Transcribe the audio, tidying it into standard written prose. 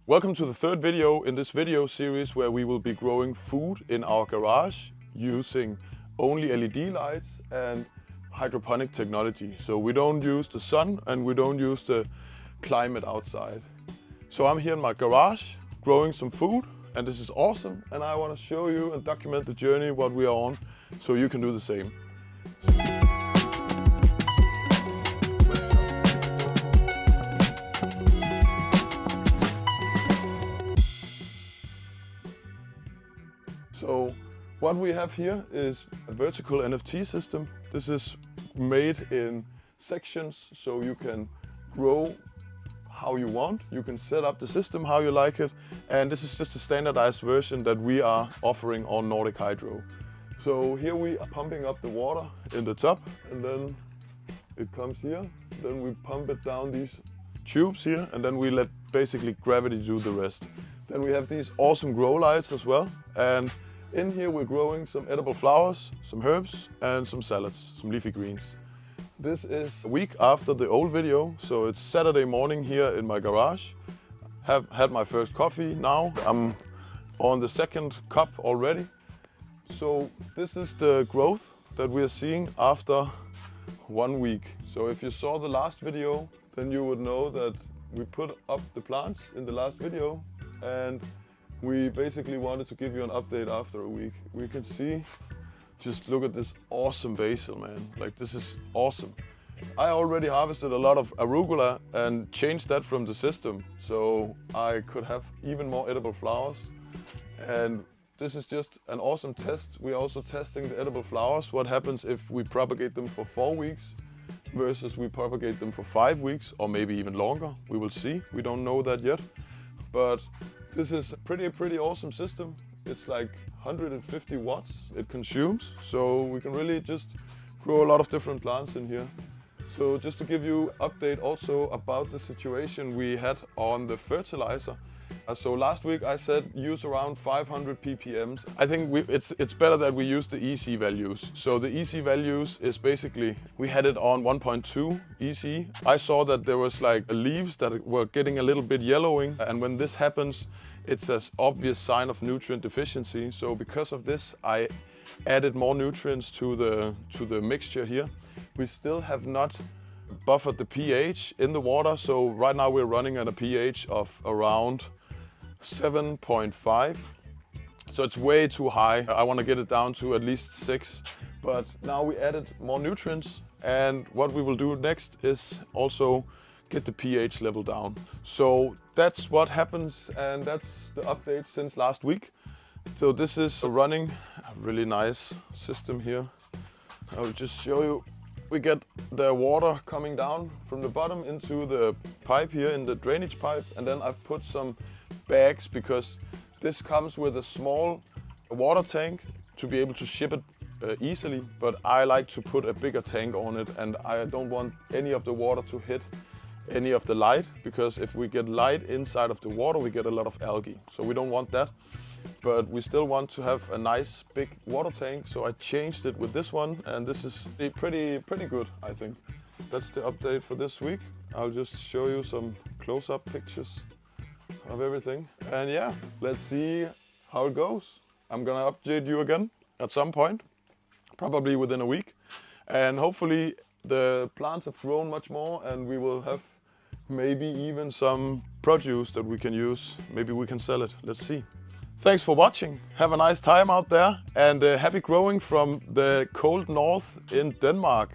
Welcome to the third video in this video series where we will be growing food in our garage using only LED lights and hydroponic technology. So we don't use the sun and we don't use the climate outside. So I'm here in my garage growing some food and this is awesome, and I want to show you and document the journey what we are on so you can do the same. So what we have here is a vertical NFT system. This is made in sections so you can grow how you want. You can set up the system how you like it. And this is just a standardized version that we are offering on Nordic Hydro. So here we are pumping up the water in the top, and then it comes here. Then we pump it down these tubes here, and then we let basically gravity do the rest. Then we have these awesome grow lights as well. And in here we're growing some edible flowers, some herbs and some salads, some leafy greens. This is a week after the old video, so it's Saturday morning here in my garage. Have had my first coffee now. I'm on the second cup already. So this is the growth that we are seeing after 1 week. So if you saw the last video, then you would know that we put up the plants in the last video, and we basically wanted to give you an update after a week. We can see, just look at this awesome basil, man. Like, this is awesome. I already harvested a lot of arugula and changed that from the system so I could have even more edible flowers. And this is just an awesome test. We're also testing the edible flowers. What happens if we propagate them for 4 weeks versus we propagate them for 5 weeks or maybe even longer. We will see. We don't know that yet. But this is a pretty awesome system. It's like 150 watts it consumes, so we can really just grow a lot of different plants in here. So just to give you an update also about the situation we had on the fertilizer. So last week I said use around 500 ppms. I think it's better that we use the EC values. So the EC values is basically, we had it on 1.2 EC. I saw that there was like leaves that were getting a little bit yellowing, and when this happens, it's an obvious sign of nutrient deficiency. So because of this, I added more nutrients to the mixture here. We still have not buffered the pH in the water. So right now we're running at a pH of around 7.5. So it's way too high. I want to get it down to at least 6. But now we added more nutrients, and what we will do next is also get the pH level down. So that's what happens, and that's the update since last week. So this is running a really nice system here. I will just show you. We get the water coming down from the bottom into the pipe here in the drainage pipe, and then I've put some bags because this comes with a small water tank to be able to ship it easily, but I like to put a bigger tank on it, and I don't want any of the water to hit any of the light, because if we get light inside of the water we get a lot of algae, so we don't want that. But we still want to have a nice big water tank, so I changed it with this one, and this is pretty good, I think. That's the update for this week. I'll just show you some close-up pictures of everything. And yeah, let's see how it goes. I'm gonna update you again at some point, probably within a week. And hopefully the plants have grown much more, and we will have maybe even some produce that we can use. Maybe we can sell it. Let's see. Thanks for watching. Have a nice time out there, and happy growing from the cold north in Denmark.